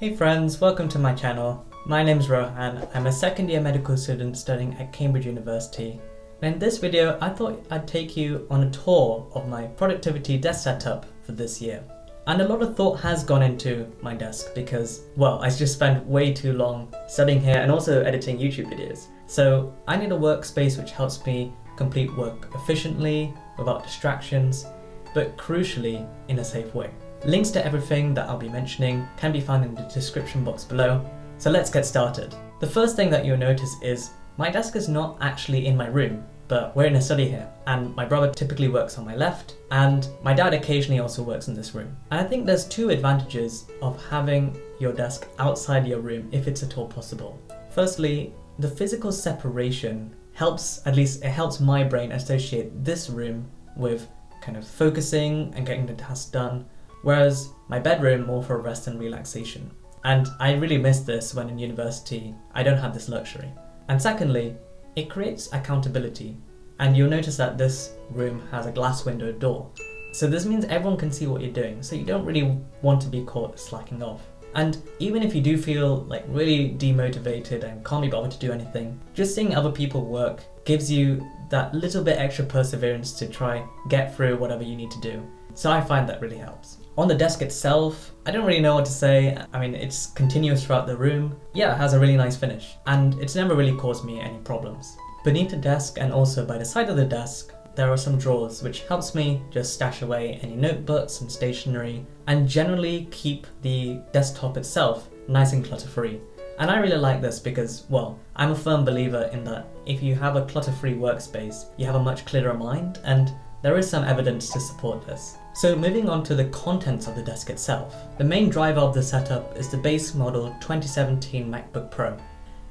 Hey friends, welcome to my channel. My name's Rohan. I'm a second year medical student studying at Cambridge University. And in this video, I thought I'd take you on a tour of my productivity desk setup for this year. And a lot of thought has gone into my desk because, well, I just spent way too long studying here and also editing YouTube videos. So I need a workspace which helps me complete work efficiently, without distractions, but crucially in a safe way. Links to everything that I'll be mentioning can be found in the description box below, so let's get started. The first thing that you'll notice is my desk is not actually in my room, but we're in a study here, and my brother typically works on my left, and my dad occasionally also works in this room. And I think there's two advantages of having your desk outside your room if it's at all possible. Firstly, the physical separation helps, at least it helps my brain associate this room with kind of focusing and getting the task done, whereas my bedroom more for rest and relaxation. And I really miss this when in university I don't have this luxury. And secondly, it creates accountability, and you'll notice that this room has a glass window door. So this means everyone can see what you're doing, so you don't really want to be caught slacking off. And even if you do feel like really demotivated and can't be bothered to do anything, just seeing other people work gives you that little bit extra perseverance to try get through whatever you need to do. So I find that really helps. On the desk itself, I don't really know what to say. I mean, it's continuous throughout the room. Yeah, it has a really nice finish, and it's never really caused me any problems. Beneath the desk and also by the side of the desk, there are some drawers which helps me just stash away any notebooks and stationery and generally keep the desktop itself nice and clutter-free. And I really like this because, well, I'm a firm believer in that if you have a clutter-free workspace, you have a much clearer mind, and there is some evidence to support this. So moving on to the contents of the desk itself. The main driver of the setup is the base model 2017 Macbook Pro.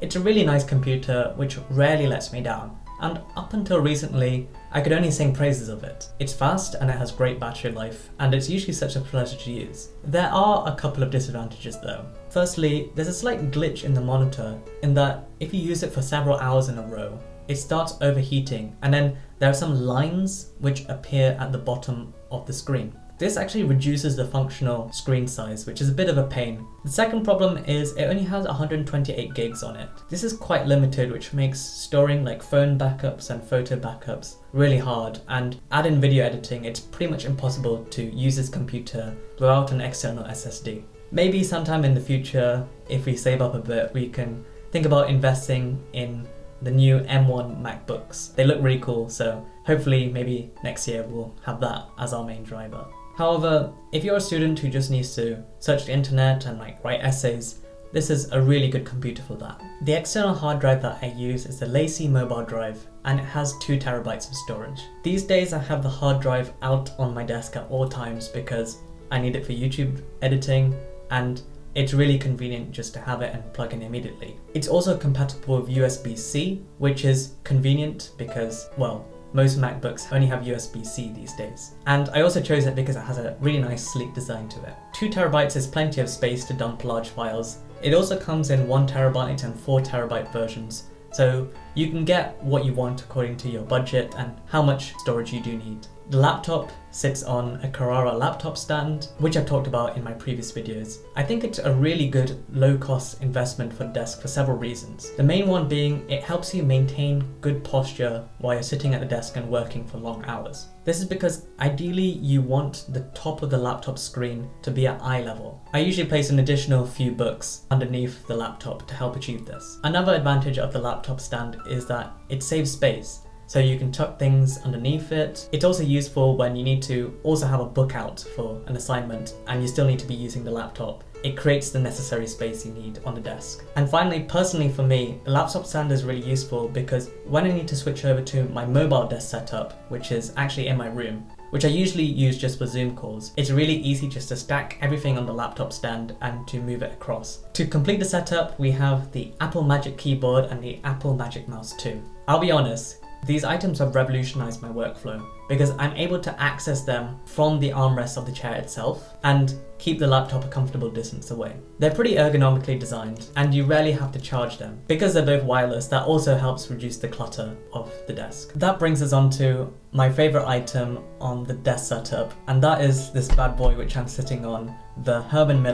It's a really nice computer which rarely lets me down, and up until recently I could only sing praises of it. It's fast and it has great battery life, and it's usually such a pleasure to use. There are a couple of disadvantages though. Firstly, there's a slight glitch in the monitor in that if you use it for several hours in a row, it starts overheating, and then there are some lines which appear at the bottom of the screen. This actually reduces the functional screen size, which is a bit of a pain. The second problem is it only has 128 gigs on it. This is quite limited, which makes storing like phone backups and photo backups really hard, and add in video editing, it's pretty much impossible to use this computer without an external SSD. Maybe sometime in the future, if we save up a bit, we can think about investing in the new M1 MacBooks. They look really cool, so hopefully maybe next year we'll have that as our main driver. However, if you're a student who just needs to search the internet and like write essays, this is a really good computer for that. The external hard drive that I use is the LaCie mobile drive, and it has 2 terabytes of storage. These days I have the hard drive out on my desk at all times because I need it for YouTube editing, and it's really convenient just to have it and plug in immediately. It's also compatible with USB-C, which is convenient because, well, most MacBooks only have USB-C these days. And I also chose it because it has a really nice sleek design to it. 2 terabytes is plenty of space to dump large files. It also comes in 1 terabyte and 4 terabyte versions, so you can get what you want according to your budget and how much storage you do need. The laptop sits on a Carrara laptop stand, which I've talked about in my previous videos. I think it's a really good low-cost investment for the desk for several reasons. The main one being it helps you maintain good posture while you're sitting at the desk and working for long hours. This is because ideally you want the top of the laptop screen to be at eye level. I usually place an additional few books underneath the laptop to help achieve this. Another advantage of the laptop stand is that it saves space, so you can tuck things underneath it. It's also useful when you need to also have a book out for an assignment and you still need to be using the laptop. It creates the necessary space you need on the desk. And finally, personally for me, the laptop stand is really useful because when I need to switch over to my mobile desk setup, which is actually in my room, which I usually use just for Zoom calls, it's really easy just to stack everything on the laptop stand and to move it across. To complete the setup, we have the Apple Magic Keyboard and the Apple Magic Mouse too. I'll be honest, These items have revolutionized my workflow because I'm able to access them from the armrest of the chair itself and keep the laptop a comfortable distance away. They're pretty ergonomically designed and you rarely have to charge them. Because they're both wireless, that also helps reduce the clutter of the desk. That brings us on to my favorite item on the desk setup, and that is this bad boy which I'm sitting on, the Herman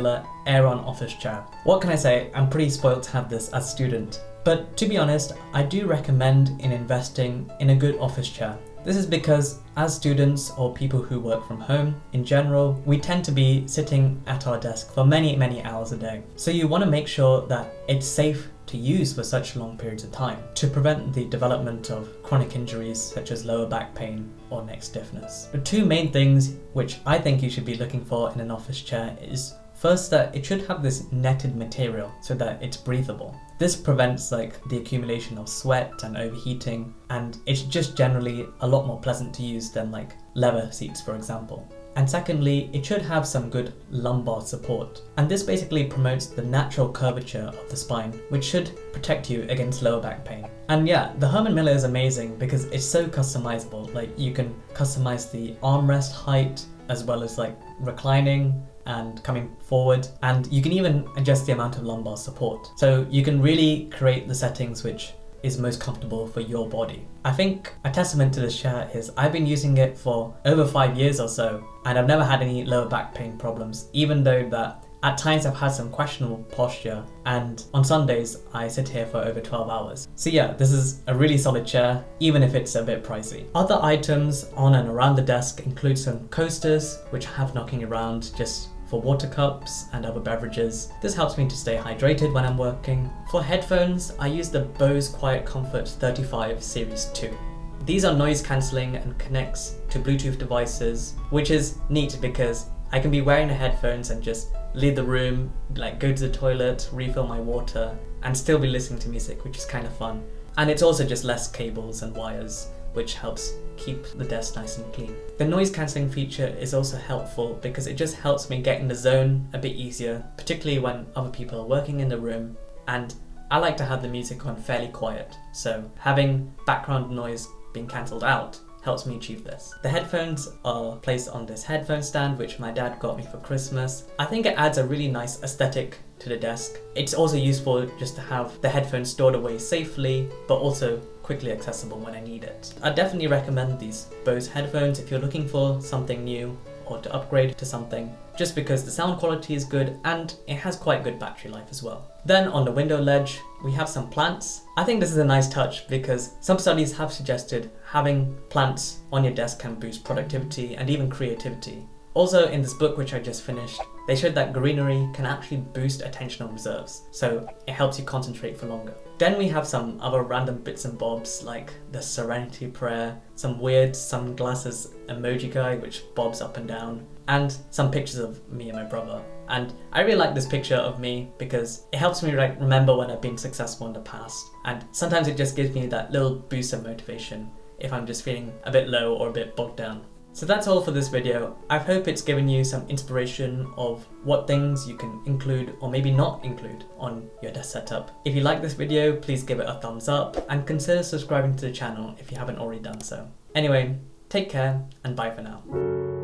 Aeron office chair. What can I say? I'm pretty spoiled to have this as a student. But to be honest, I do recommend in investing in a good office chair. This is because as students or people who work from home in general, we tend to be sitting at our desk for many hours a day. So you want to make sure that it's safe to use for such long periods of time to prevent the development of chronic injuries such as lower back pain or neck stiffness. The two main things which I think you should be looking for in an office chair is first, that it should have this netted material so that it's breathable. This prevents the accumulation of sweat and overheating, and it's just generally a lot more pleasant to use than leather seats, for example. And secondly, it should have some good lumbar support. And this basically promotes the natural curvature of the spine, which should protect you against lower back pain. And yeah, the Herman is amazing because it's so customizable. You can customize the armrest height as well as reclining and coming forward, and you can even adjust the amount of lumbar support. So you can really create the settings which is most comfortable for your body. I think a testament to this chair is I've been using it for over 5 years or so, and I've never had any lower back pain problems, even though that at times I've had some questionable posture, and on Sundays I sit here for over 12 hours. So yeah, this is a really solid chair, even if it's a bit pricey. Other items on and around the desk include some coasters, which I have knocking around just for water cups and other beverages. This helps me to stay hydrated when I'm working. For headphones, I use the Bose Quiet Comfort 35 Series 2. These are noise cancelling and connects to Bluetooth devices, which is neat because I can be wearing the headphones and just leave the room, go to the toilet, refill my water, and still be listening to music, which is kind of fun. And it's also just less cables and wires, which helps keep the desk nice and clean. The noise cancelling feature is also helpful because it just helps me get in the zone a bit easier, particularly when other people are working in the room, and I like to have the music on fairly quiet, so having background noise being cancelled out helps me achieve this. The headphones are placed on this headphone stand which my dad got me for Christmas. I think it adds a really nice aesthetic to the desk. It's also useful just to have the headphones stored away safely, but also quickly accessible when I need it. I definitely recommend these Bose headphones if you're looking for something new or to upgrade to something, just because the sound quality is good and it has quite good battery life as well. Then on the window ledge, we have some plants. I think this is a nice touch because some studies have suggested having plants on your desk can boost productivity and even creativity. Also, in this book which I just finished, they showed that greenery can actually boost attentional reserves, so it helps you concentrate for longer. Then we have some other random bits and bobs like the Serenity Prayer, some weird sunglasses emoji guy which bobs up and down, and some pictures of me and my brother. And I really like this picture of me because it helps me remember when I've been successful in the past, and sometimes it just gives me that little boost of motivation if I'm just feeling a bit low or a bit bogged down. So that's all for this video. I hope it's given you some inspiration of what things you can include or maybe not include on your desk setup. If you like this video, please give it a thumbs up and consider subscribing to the channel if you haven't already done so. Anyway, take care and bye for now.